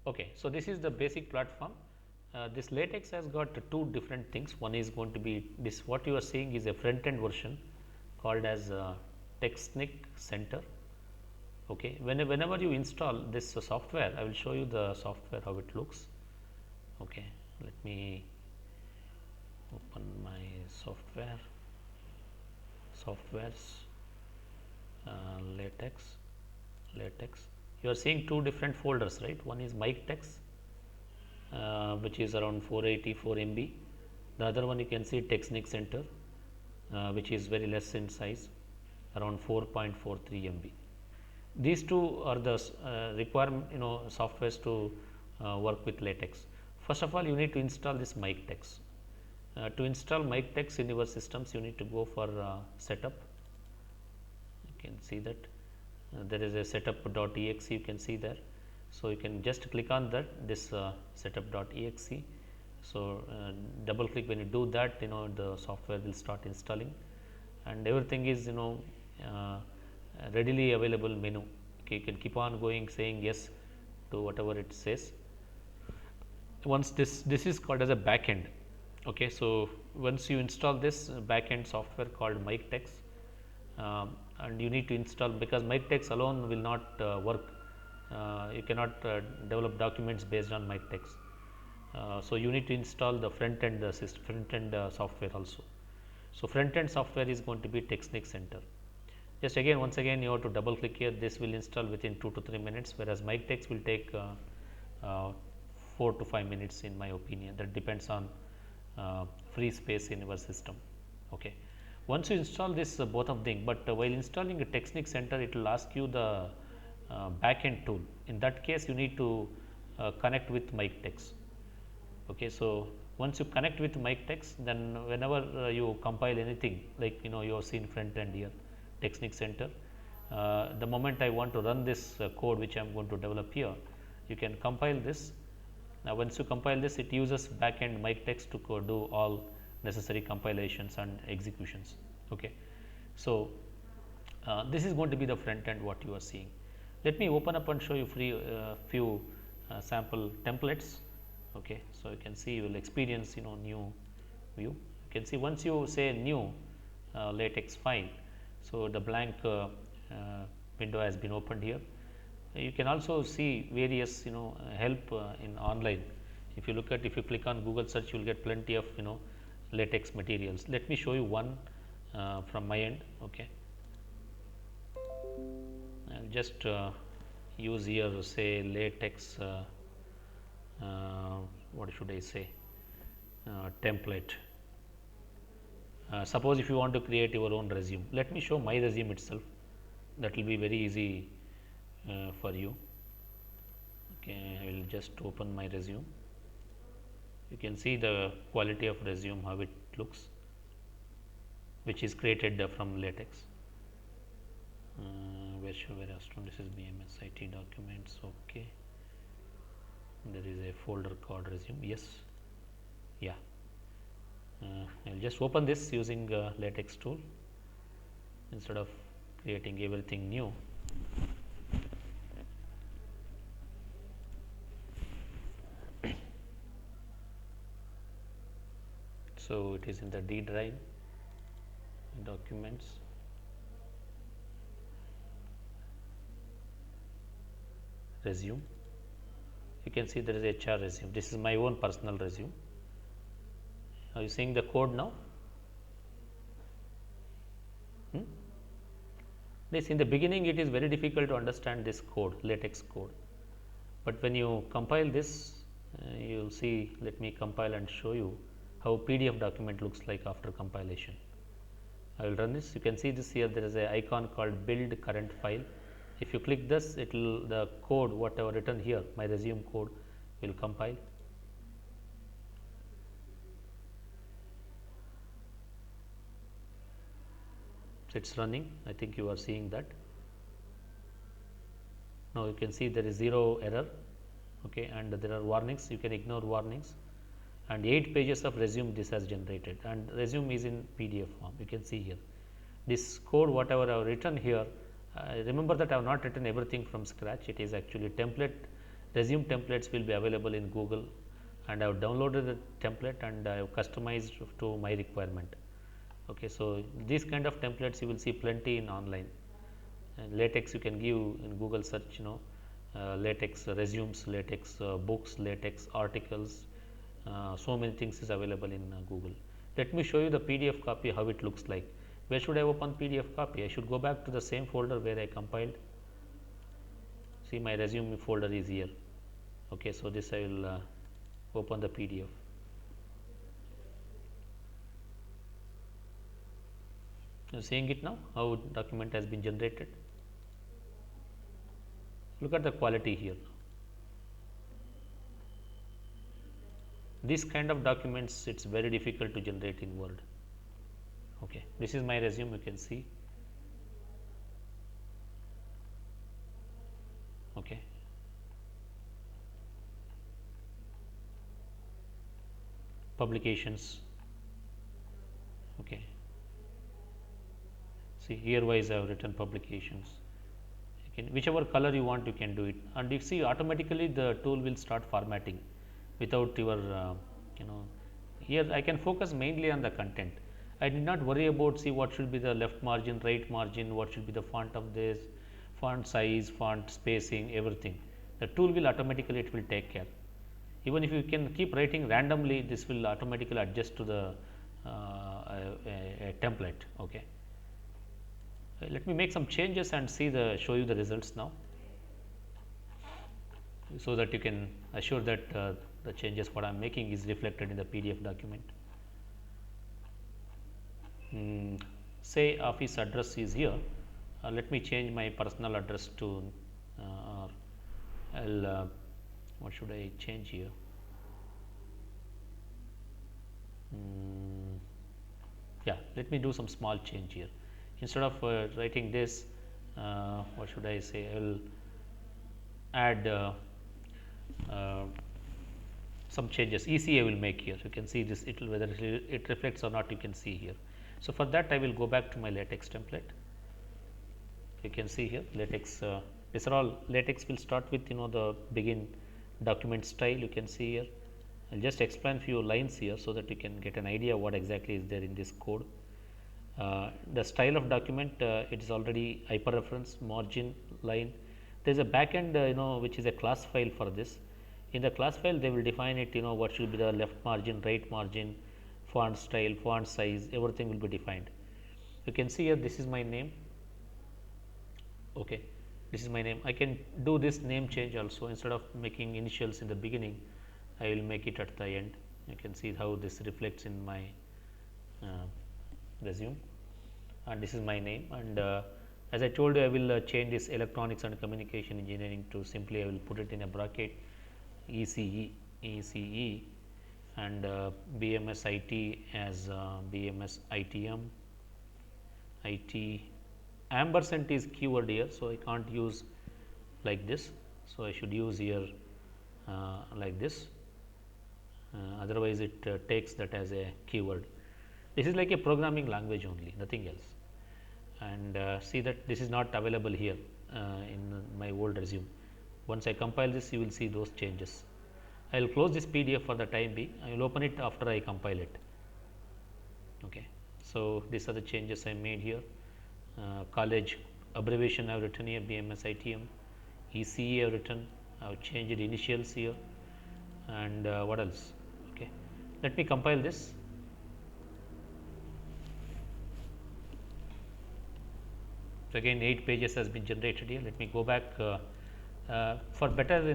Okay, so this is the basic platform. This latex has got two different things. One is going to be this, what you are seeing is a front end version called as Technic Center. Okay, whenever you install this software, I will show you the software how it looks. Okay, let me open my softwares, latex. You are seeing two different folders, right? One is MikeTex, which is around 484 MB. The other one you can see Technic Center, which is very less in size, around 4.43 MB. These two are the requirement, softwares to work with latex. First of all, you need to install this MikeTex. To install MikeTex in your systems, you need to go for setup. You can see that there is a setup.exe, you can see there. So, you can just click on that, this setup.exe. So, double click. When you do that, the software will start installing, and everything is readily available menu. Okay, you can keep on going, saying yes to whatever it says. Once this is called as a backend. Okay, so once you install this backend software called MikeTex, and you need to install, because MikeTex alone will not work. You cannot develop documents based on MikeTex. So you need to install the front end software also. So front end software is going to be Technic Center. Just again, once again, you have to double click here. This will install within 2 to 3 minutes, whereas MikeTex will take 4 to 5 minutes, in my opinion. That depends on free space in your system. Okay. Once you install this both of them, but while installing a Technic Center, it will ask you the backend tool. In that case, you need to connect with MikeTex. Okay, so once you connect with MikeTex, then whenever you compile anything, like you have seen front end here, Technic Center, the moment I want to run this code which I am going to develop here, you can compile this. Now, once you compile this, it uses backend MikeTex to do all necessary compilations and executions. Okay. So, this is going to be the front end what you are seeing. Let me open up and show you few sample templates. Okay. So, you can see you will experience new view. You can see once you say new latex file, so the blank window has been opened here. You can also see various help in online. If you click on Google search, you will get plenty of latex materials. Let me show you one from my end. Okay, I'll just use here, say, latex what should I say, template. Suppose if you want to create your own resume, let me show my resume itself. That will be very easy for you. Okay, I will just open my resume. You can see the quality of resume, how it looks, which is created from latex. Where this is BMS IT documents. Okay, there is a folder called resume. Yes, yeah. I will just open this using latex tool instead of creating everything new. So, it is in the D drive, documents, resume. You can see there is HR resume. This is my own personal resume. Are you seeing the code now? This, in the beginning, it is very difficult to understand this code, latex code, but when you compile this, you will see. Let me compile and show you how PDF document looks like after compilation. I will run this. You can see this here, there is a icon called build current file. If you click this, it will, the code whatever written here, my resume code, will compile. It is running. I think you are seeing that. Now, you can see there is 0 error. Okay, and there are warnings. You can ignore warnings. And 8 pages of resume this has generated, and resume is in PDF form. You can see here this code whatever I have written here. Remember that I have not written everything from scratch. It is actually template resume templates will be available in Google, and I have downloaded the template and I have customized to my requirement. Okay, so these kind of templates you will see plenty in online. And latex you can give in Google search, latex resumes, latex books, latex articles, so many things is available in Google. Let me show you the PDF copy how it looks like. Where should I open PDF copy? I should go back to the same folder where I compiled. See, my resume folder is here. Okay, so this I will open the PDF. You are seeing it now, how document has been generated. Look at the quality here. This kind of documents, it's very difficult to generate in Word. Okay, this is my resume, you can see. Okay, publications. Okay, see, here wise I have written publications. Whichever color you want, you can do it, and you see automatically the tool will start formatting without your here I can focus mainly on the content. I did not worry about see what should be the left margin, right margin, what should be the font of this, font size, font spacing, everything. The tool will automatically, it will take care. Even if you can keep writing randomly, this will automatically adjust to the a template. Okay. Let me make some changes and show you the results now, so that you can assure that the changes what I am making is reflected in the PDF document. Say office address is here. Let me change my personal address to what should I change here? Yeah, let me do some small change here. Instead of writing this, what should I say? I will add some changes. EC I will make here. You can see this. It will, whether it reflects or not, you can see here. So for that, I will go back to my latex template. You can see here latex. These are all latex will start with the begin document style. You can see here. I'll just explain few lines here so that you can get an idea what exactly is there in this code. The style of document, it is already hyperreference, margin, line. There is a backend, which is a class file for this. In the class file, they will define it, what should be the left margin, right margin, font style, font size, everything will be defined. You can see here, this is my name. Okay, this is my name. I can do this name change also. Instead of making initials in the beginning, I will make it at the end. You can see how this reflects in my resume, and this is my name. And as I told you, I will change this electronics and communication engineering to simply I will put it in a bracket ECE, and BMS IT as BMS ITM. IT ampersand is keyword here, so I can't use like this. So I should use here like this. Otherwise, it takes that as a keyword. This is like a programming language only, nothing else. And see that this is not available here in my old resume. Once I compile this, you will see those changes. I will close this PDF for the time being. I will open it after I compile it. Okay. So these are the changes I made here. College abbreviation I have written here, BMS ITM. ECE I have written. I have changed initials here. And what else? Okay. Let me compile this. So again, 8 pages has been generated here. Let me go back for better.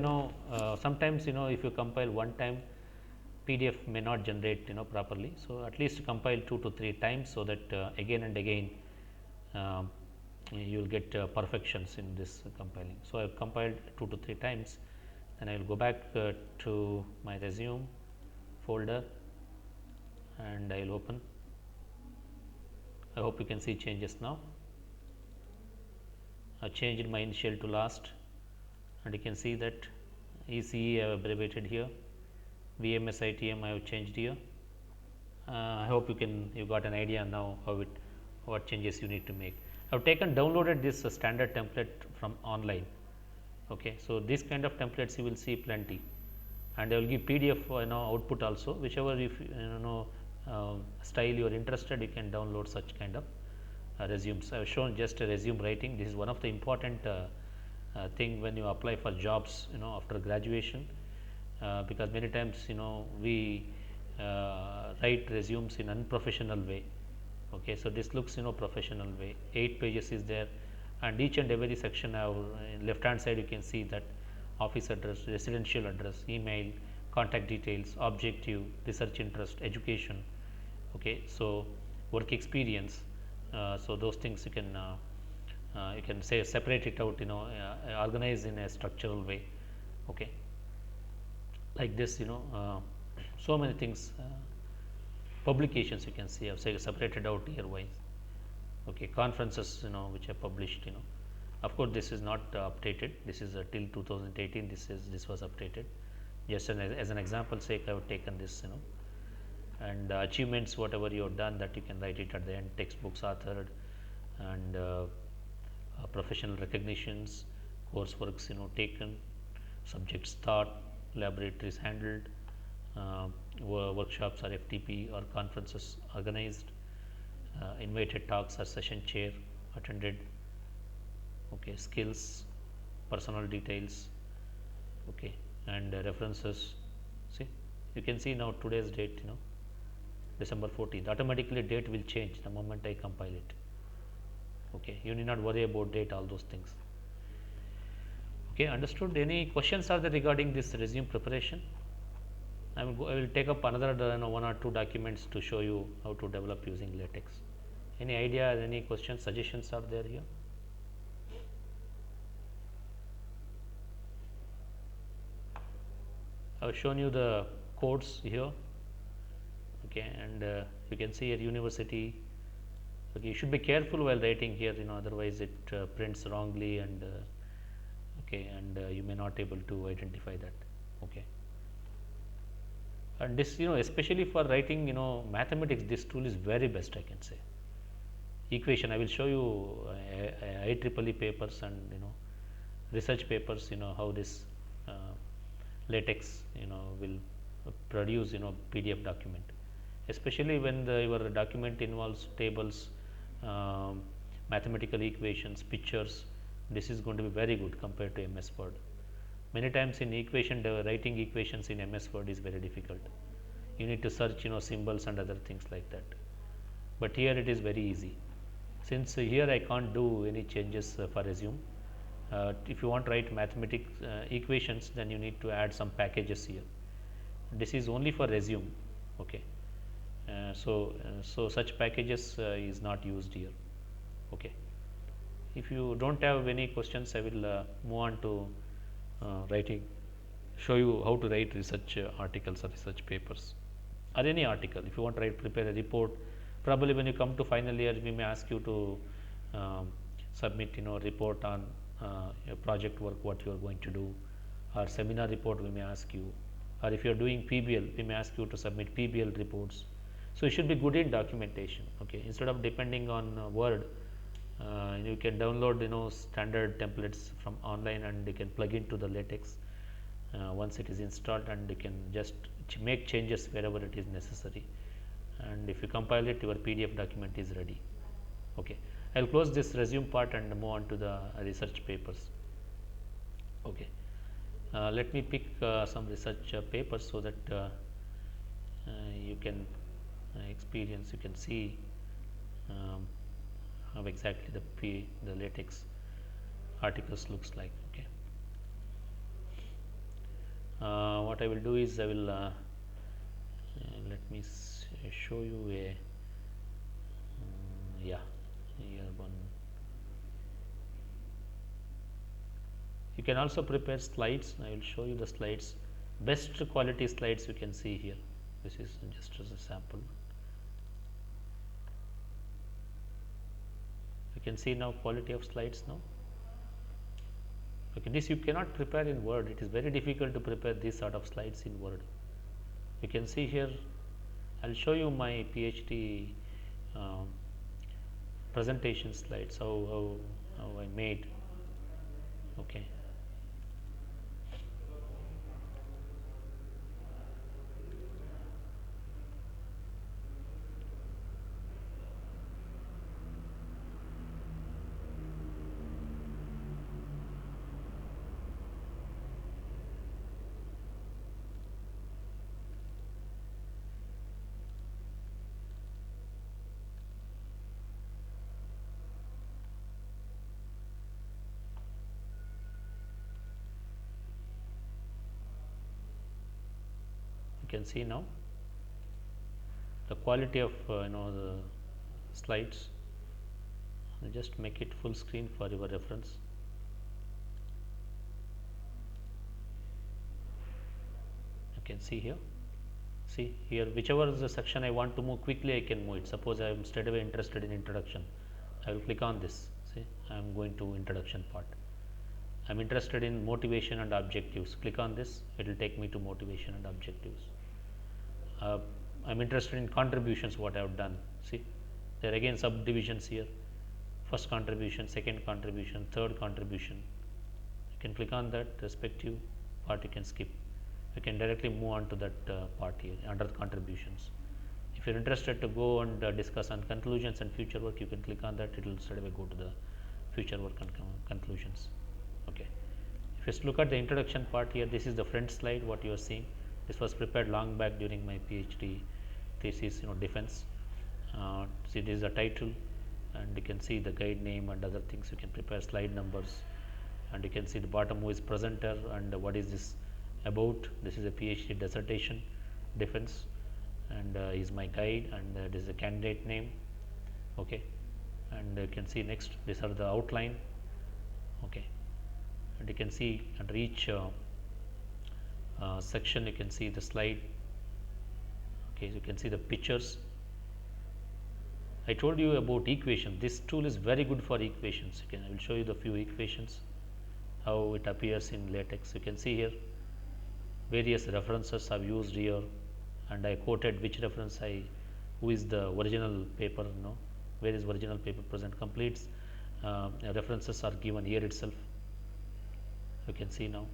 Sometimes if you compile one time, PDF may not generate properly. So at least compile 2 to 3 times, so that again and again you will get perfections in this compiling. So I have compiled 2 to 3 times. Then I will go back to my resume folder, and I will open. I hope you can see changes now. I changed my initial to last, and you can see that ECE I have abbreviated here, BMS ITM I have changed here. I hope you got an idea now what changes you need to make. I have downloaded this standard template from online. Okay, so this kind of templates you will see plenty, and I will give PDF output also, whichever if style you are interested, you can download such kind of resumes. I have shown just a resume writing. This is one of the important thing when you apply for jobs after graduation, because many times we write resumes in unprofessional way. Okay, so this looks professional way. 8 pages is there, and each and every section have in left hand side you can see that office address, residential address, email, contact details, objective, research interest, education. Okay, so work experience. So those things you can say separate it out, organize in a structural way. Okay, like this, so many things. Publications you can see I've say separated out year wise. Okay, conferences which are published. Of course, this is not updated. This is till 2018. This was updated. Just as an example sake, I have taken this. And achievements, whatever you have done, that you can write it at the end. Textbooks authored, and professional recognitions, courseworks taken, subjects taught, laboratories handled, uh, workshops or FTP or conferences organized, invited talks or session chair attended. Okay, skills, personal details. Okay, and references. See, you can see now today's date. December 14th. Automatically date will change the moment I compile it. Okay, you need not worry about date, all those things. Okay, understood. Any questions are there regarding this resume preparation? I will take up another one or two documents to show you how to develop using LaTeX. Any idea, any questions, suggestions are there here? I have shown you the codes here. Okay, and you can see at university. Okay, you should be careful while writing here, otherwise it prints wrongly, and okay, and you may not able to identify that. Okay, and this especially for writing mathematics, this tool is very best, I can say. Equation, I will show you IEEE papers and research papers, how this latex will produce PDF document, especially when your document involves tables, um, mathematical equations, pictures. This is going to be very good compared to MS Word. Many times in writing equations in MS Word is very difficult. You need to search symbols and other things like that, but here it is very easy. Since here I can't do any changes for resume, if you want to write mathematics equations, then you need to add some packages here. This is only for resume. Okay, so such packages is not used here. Okay, if you don't have any questions, I will move on to writing, show you how to write research articles or research papers, or any article. If you want to prepare a report, probably when you come to final year, we may ask you to submit report on your project work, what you are going to do, or seminar report we may ask you, or if you are doing PBL, we may ask you to submit PBL reports. So you should be good in documentation. Okay, instead of depending on Word, you can download standard templates from online, and you can plug into the LaTeX once it is installed, and you can just make changes wherever it is necessary, and if you compile it, your PDF document is ready. Okay, I will close this resume part and move on to the research papers. Okay, let me pick some research papers so that you can experience, you can see um, how exactly the LaTeX articles looks like. Okay, what I will do is I will let me show you a yeah, here one. You can also prepare slides. I will show you the slides. Best quality slides you can see here. This is just as a sample. You can see now quality of slides now. Okay, this you cannot prepare in Word. It is very difficult to prepare these sort of slides in Word. You can see here, I will show you my PhD presentation slides, how I made. Okay, can see now the quality of the slides. I'll just make it full screen for your reference. You can see here. See here, whichever is the section I want to move quickly, I can move it. Suppose I am straight away interested in introduction, I will click on this. See, I am going to introduction part. I am interested in motivation and objectives. Click on this, it will take me to motivation and objectives. I am interested in contributions, what I have done. See, there are again subdivisions here. First contribution, second contribution, third contribution. You can click on that respective part, you can skip. You can directly move on to that part here under contributions. If you are interested to go and discuss on conclusions and future work, you can click on that, it will straight away go to the future work and conclusions. Okay. If you look at the introduction part here, this is the front slide what you are seeing. This was prepared long back during my PhD thesis, defense. See, this is the title, and you can see the guide name and other things. You can prepare slide numbers, and you can see the bottom who is presenter and what is this about. This is a PhD dissertation defense, and is my guide, and this is a candidate name. Okay, and you can see next, these are the outline. Okay, and you can see under each section you can see the slide. Okay, so you can see the pictures. I told you about equation. This tool is very good for equations. I will show you the few equations, how it appears in LaTeX. You can see here various references I've used here, and I quoted which reference who is the original paper, where is original paper present. Complete references are given here itself. You can see now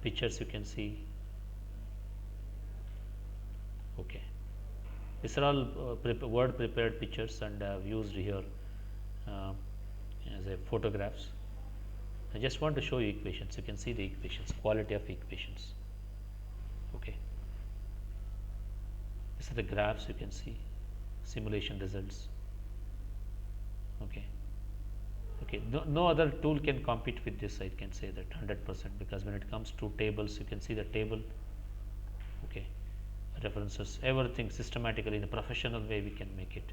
pictures, you can see. Okay, these are all word prepared pictures, and I have used here as a photographs. I just want to show you equations. You can see the equations, quality of equations. Okay, these are the graphs, you can see simulation results. Okay, okay, no other tool can compete with this, I can say that 100%, because when it comes to tables, you can see the table. Okay, references, everything systematically in a professional way we can make it.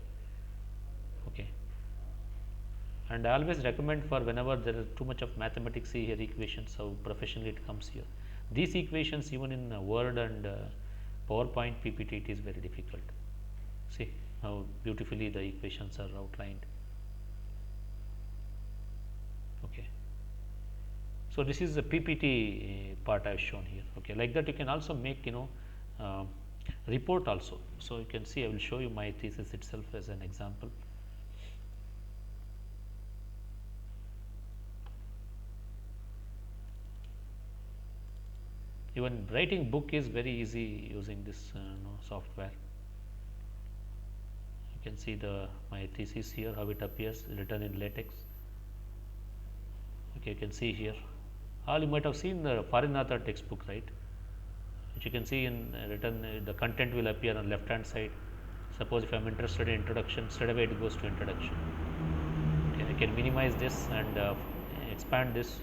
Okay, and I always recommend for whenever there is too much of mathematics, see here equations, how professionally it comes here. These equations even in Word and PowerPoint PPT, it is very difficult. See how beautifully the equations are outlined. Okay, so this is the PPT part I have shown here. Okay, like that you can also make report also. So you can see, I will show you my thesis itself as an example. Even writing book is very easy using this software. You can see my thesis here, how it appears written in LaTeX. Okay, you can see here. All you might have seen the Farinatha textbook, right? Which you can see in written, the content will appear on left hand side. Suppose if I am interested in introduction, straight away it goes to introduction. Okay, I can minimize this and expand this.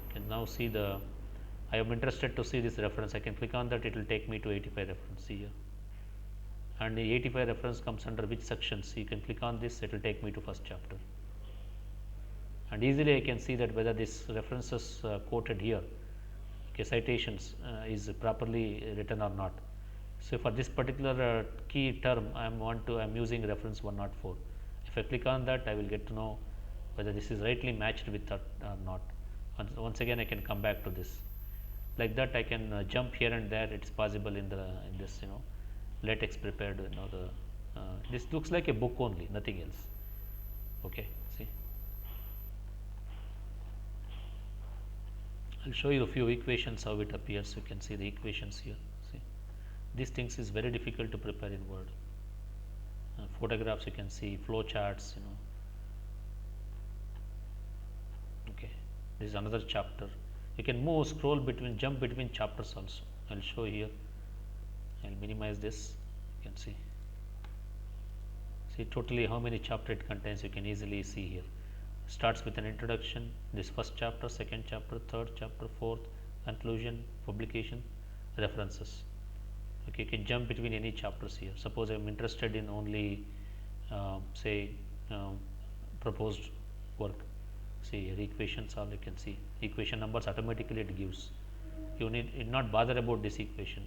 You can now see I am interested to see this reference. I can click on that, it will take me to 85 reference. See here, and the 85 reference comes under which section. So you can click on this, it will take me to first chapter, and easily I can see that whether this references quoted here, okay, citations is properly written or not. So for this particular key term, I am using reference 104. If I click on that, I will get to know whether this is rightly matched with that or not. Once again, I can come back to this. Like that, I can jump here and there. It's possible in this LaTeX prepared. This looks like a book only, nothing else. Okay, see. I'll show you a few equations how it appears. You can see the equations here. See, these things is very difficult to prepare in Word. Photographs, you can see flow charts. Okay, this is another chapter. You can scroll between, jump between chapters also. I'll show here. I'll minimize this. You can see. See totally how many chapters it contains. You can easily see here. Starts with an introduction. This first chapter, second chapter, third chapter, fourth, conclusion, publication, references. Okay, you can jump between any chapters here. Suppose I'm interested in only say um, proposed work. See here equations, all you can see equation numbers automatically it gives. You need not bother about this equation.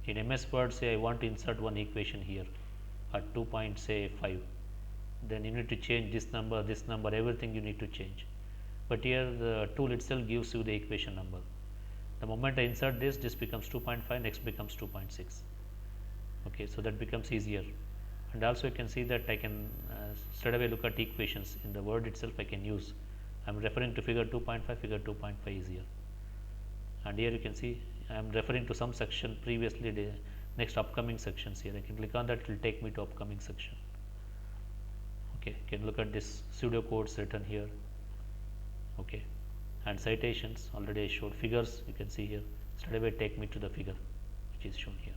In MS Word, say I want to insert one equation here at 2.5, then you need to change this number, everything you need to change. But here the tool itself gives you the equation number. The moment I insert this becomes 2.5, next becomes 2.6. Okay, so that becomes easier. And also you can see that I can straight away look at equations in the word itself. I can use, I am referring to figure 2.5, figure 2.5 is here. And here you can see I am referring to some section previously, the next upcoming sections here. I can click on that, it will take me to upcoming section. Okay, you can look at this pseudo codes written here. Okay, and citations already I showed. Figures you can see here, straight away take me to the figure which is shown here.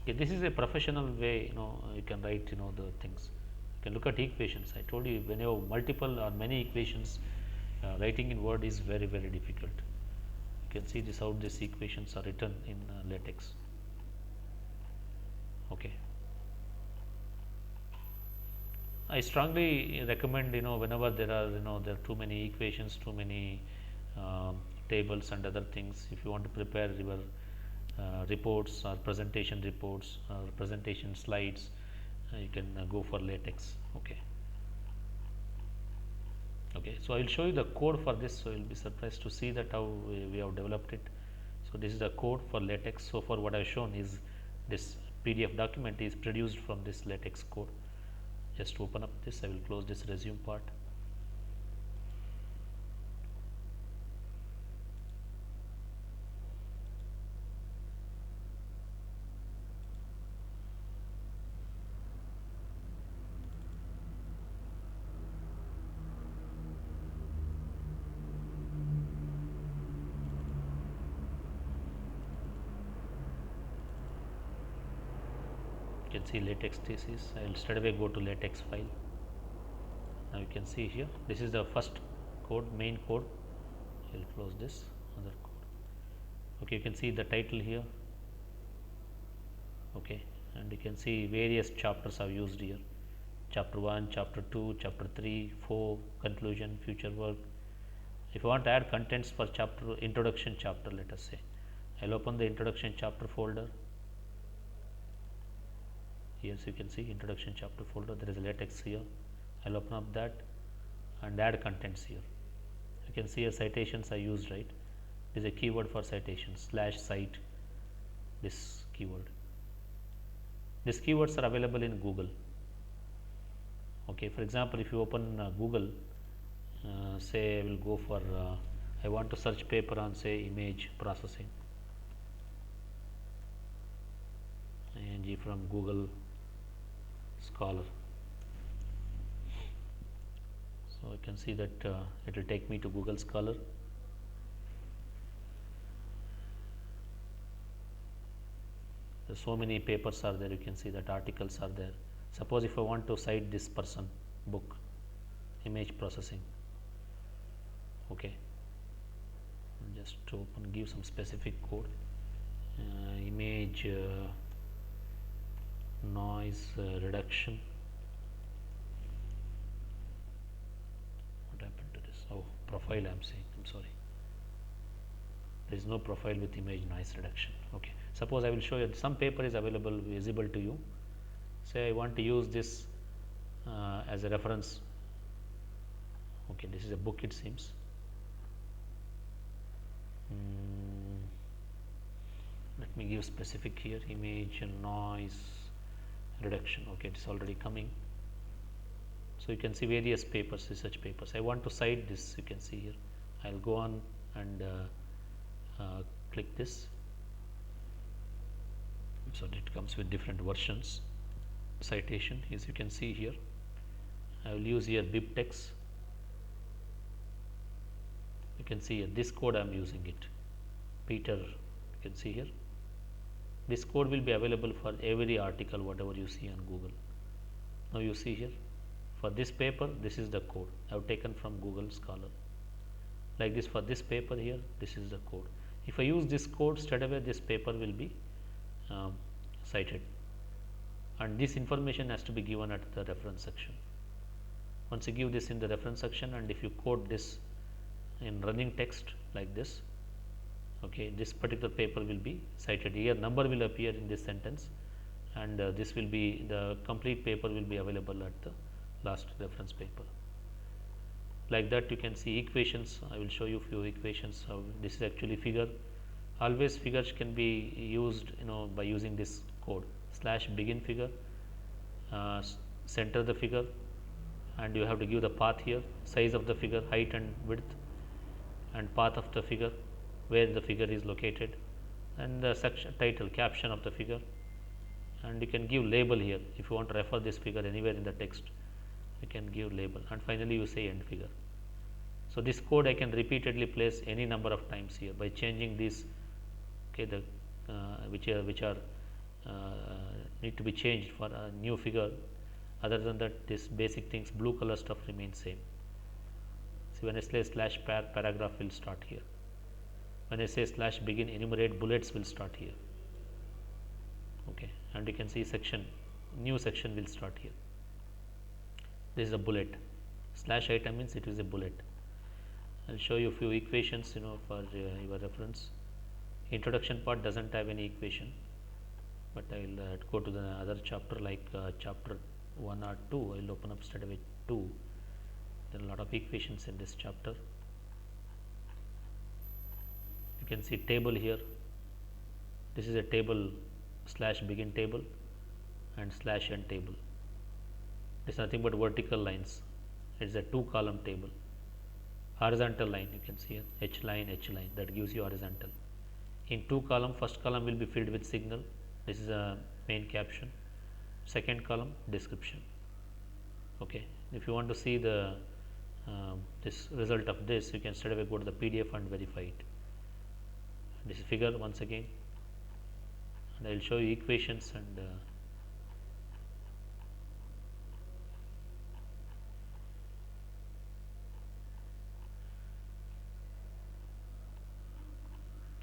Okay, this is a professional way, you can write the things. You can look at equations. I told you when you have multiple or many equations, writing in Word is very difficult. You can see this how these equations are written in LaTeX. Okay, I strongly recommend whenever there are there are too many equations, too many tables and other things. If you want to prepare your reports or presentation reports or presentation slides, you can go for LaTeX. Okay. Okay, so I will show you the code for this. So you will be surprised to see that how we have developed it. So this is the code for LaTeX. So for what I have shown is this PDF document is produced from this LaTeX code. Just open up this. I will close this resume part. You can see LaTeX thesis. I will straight away go to LaTeX file. Now you can see here, this is the first code, main code. I will close this other code. Okay, you can see the title here. Okay, and you can see various chapters are used here. Chapter 1, chapter 2, chapter 3, 4, conclusion, future work. If you want to add contents for chapter, introduction chapter, let us say, I'll open the introduction chapter folder. Here, so you can see introduction chapter folder, there is a LaTeX here. I'll open up that and add contents here. You can see here citations are used, right? This is a keyword for citations, /cite, this keyword. These keywords are available in Google. Okay, for example, if you open Google, say I will go for, I want to search paper on say image processing, ING from Google Scholar. So I can see that it will take me to Google Scholar. There's so many papers are there, you can see that articles are there. Suppose if I want to cite this person book, image processing. Okay, just to open, give some specific code, image noise reduction. What happened to this? Oh, profile I am saying, I'm sorry. There is no profile with image noise reduction. Okay, suppose I will show you some paper is available, visible to you. Say I want to use this as a reference. Okay, this is a book, it seems. Let me give specific here, image and noise reduction. Okay, it is already coming. So you can see various papers, research papers. I want to cite this, you can see here. I will go on and click this. So it comes with different versions. Citation, as you can see here, I will use here BibTeX. You can see here this code I am using it, Peter. You can see here this code will be available for every article whatever you see on Google. Now you see here for this paper, this is the code I have taken from Google Scholar. Like this, for this paper here, this is the code. If I use this code, straight away this paper will be um, cited, and this information has to be given at the reference section. Once you give this in the reference section, and if you code this in running text like this, okay, this particular paper will be cited. Here number will appear in this sentence, and this will be the complete paper will be available at the last reference paper. Like that you can see equations. I will show you few equations. This is actually figure. Always figures can be used, by using this code slash begin figure, center the figure, and you have to give the path here, size of the figure, height and width, and path of the figure, where the figure is located, and the section title, caption of the figure, and you can give label here. If you want to refer this figure anywhere in the text, you can give label, and finally you say end figure. So this code I can repeatedly place any number of times here by changing these, okay, the which are need to be changed for a new figure. Other than that, this basic things, blue color stuff remains same. See, when I say slash paragraph will start here. When I say slash begin enumerate, bullets will start here. Okay, and you can see section, new section will start here. This is a bullet. Slash item means it is a bullet. I'll show you a few equations, for your reference. Introduction part doesn't have any equation, but I will go to the other chapter, like chapter 1 or 2. I will open up straight away 2. There are a lot of equations in this chapter. You can see table here. This is a table slash begin table and slash end table. This is nothing but vertical lines. It is a 2-column table. Horizontal line, you can see here, H line, that gives you horizontal. In 2 column, first column will be filled with signal. This is a main caption. Second column, description. Okay, if you want to see the this result of this, you can straight away go to the PDF and verify it. This is figure once again, and I will show you equations and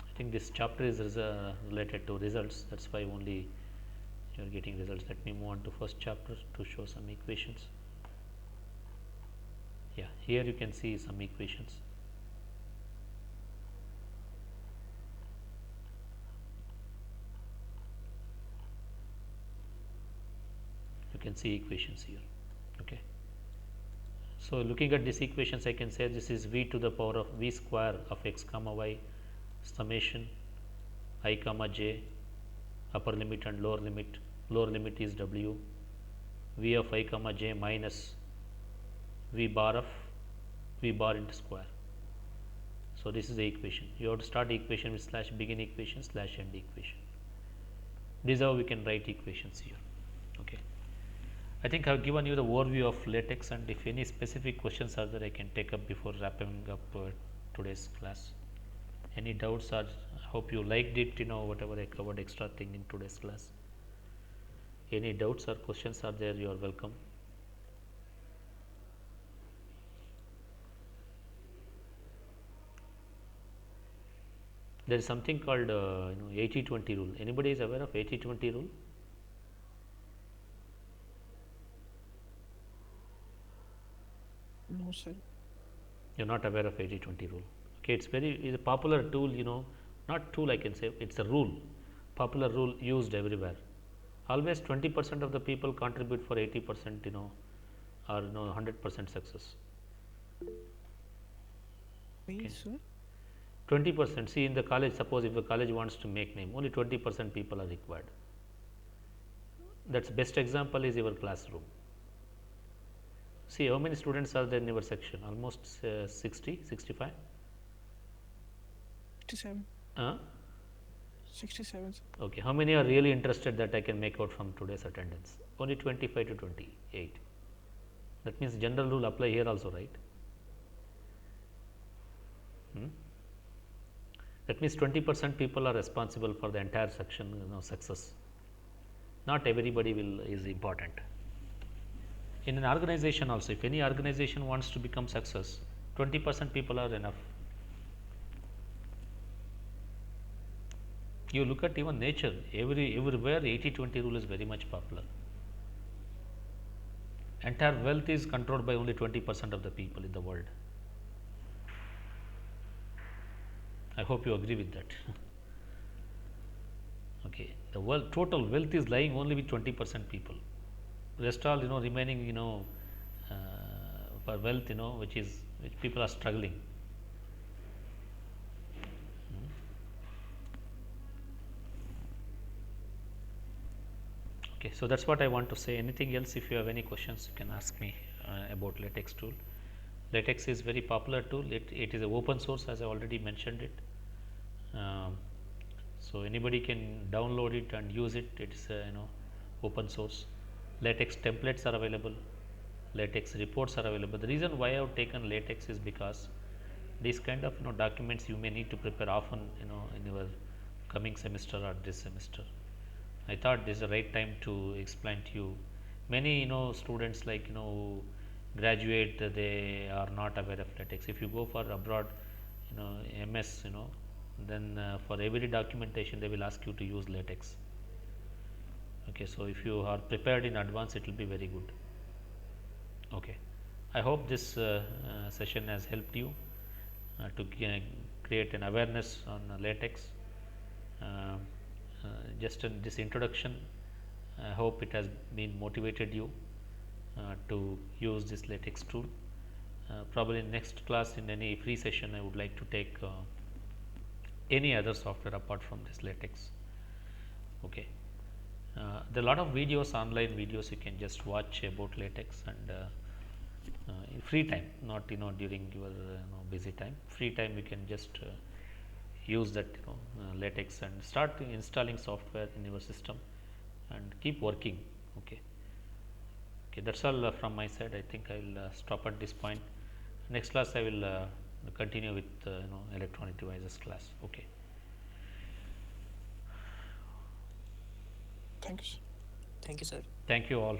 I think this chapter is related to results. That's why only you are getting results. Let me move on to first chapter to show some equations. Yeah, here you can see some equations. You can see equations here. Okay. So looking at these equations, I can say this is v to the power of v square of x comma y summation I comma j, upper limit and lower limit. Lower limit is w, v of I comma j minus v bar of v bar into square. So this is the equation. You have to start the equation with slash begin equation slash end equation. This is how we can write equations here. Okay. I think I have given you the overview of LaTeX, and if any specific questions are there, I can take up before wrapping up today's class. Any doubts? Or I hope you liked it, whatever I covered extra thing in today's class. Any doubts or questions are there, you are welcome. There is something called 80-20 rule. Anybody is aware of 80-20 rule? No, sir. You are not aware of 80-20 rule. Okay, it's a popular tool, not tool I can say, it's a rule, popular rule used everywhere. Always 20% of the people contribute for 80%, or 100% success. Me, sir? 20%. See, in the college, suppose if the college wants to make name, only 20% people are required. That's best example is your classroom. See, how many students are there in your section? Almost 60, 65? 67. 67, sir. Okay. How many are really interested that I can make out from today's attendance? Only 25 to 28. That means general rule apply here also, right? That means 20% people are responsible for the entire section success. Not everybody is important. In an organization also, if any organization wants to become success, 20% people are enough. You look at even nature, everywhere 80-20 rule is very much popular. Entire wealth is controlled by only 20% of the people in the world. I hope you agree with that. Okay, the world total wealth is lying only with 20% people. Rest all, remaining, uh, for wealth, which people are struggling. Okay, so that's what I want to say. Anything else? If you have any questions, you can ask me about LaTeX tool. LaTeX is very popular tool. It is a open source, as I already mentioned it. Um, so anybody can download it and use it. It's open source. LaTeX templates are available. LaTeX reports are available. The reason why I have taken LaTeX is because these kind of documents you may need to prepare often in your coming semester or this semester. I thought this is the right time to explain to you. Many students like who graduate, they are not aware of LaTeX. If you go for abroad, MS, then for every documentation they will ask you to use LaTeX. Okay, so if you are prepared in advance, it will be very good. Okay, I hope this session has helped you to create an awareness on LaTeX. Uh, just this introduction, I hope it has been motivated you to use this LaTeX tool. Probably in next class, in any free session, I would like to take any other software apart from this LaTeX. Okay, there are a lot of videos, online videos you can just watch about LaTeX, and in free time, not during your busy time. Free time you can just use that LaTeX and start installing software in your system and keep working. Okay. Okay, that's all from my side. I think I will stop at this point. Next class I will continue with electronic devices class. Okay. Thank you. Thank you, sir. Thank you all.